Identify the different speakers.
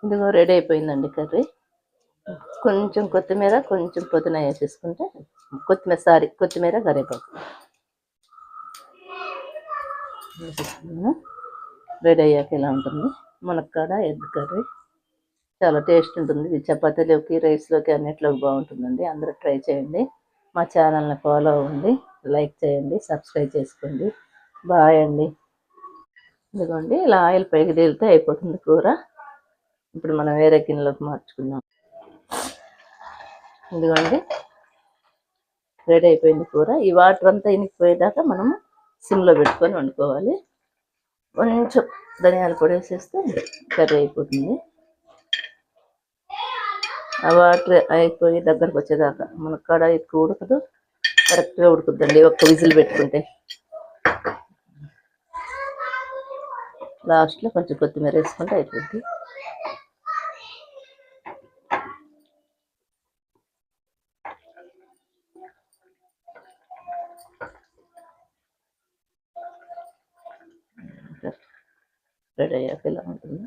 Speaker 1: ఇదిగో రెడీ అయిపోయిందండి కర్రీ. కొంచెం కొత్తిమీర, కొంచెం పుదీనా వేసేసుకుంటే కొత్తిమీర కరివేపాకు వేసేసుకున్నాను. రెడీ అయ్యాక ఇలా ఉంటుంది మునక్కాడ ఎగ్ కర్రీ. చాలా టేస్ట్ ఉంటుంది. ఇది చపాతీలోకి, రైస్లోకి అన్నిట్లోకి బాగుంటుందండి. అందరూ ట్రై చేయండి. మా ఛానల్ని ఫాలో అవ్వండి, లైక్ చేయండి, సబ్స్క్రైబ్ చేసుకోండి. బాయ్ అండి. ఇదిగోండి ఇలా ఆయిల్ పైకి తేలితే అయిపోతుంది కూర. ఇప్పుడు మనం వేరే గిన్నెలోకి మార్చుకుందాం. ఇదిగోండి రెడీ అయిపోయింది కూర. ఈ వాటర్ అంతా ఇనికిపోయేదాకా మనము సిమ్లో పెట్టుకొని వండుకోవాలి. కొంచెం ధనియాల పొడి వేసేస్తే కర్రీ అయిపోతుంది. ఆ వాటర్ అయిపోయి దగ్గరకు వచ్చేదాకా మునక్కాడ ఎక్కువ ఉడకదు, కరెక్ట్గా ఉడుకుద్దండి ఒక్క విజిల్ పెట్టుకుంటే. లాస్ట్లో కొంచెం కొత్తిమీర వేసుకుంటే అయిపోద్ది. రెడీ అయ్యాక ఇలా ఉంటుంది.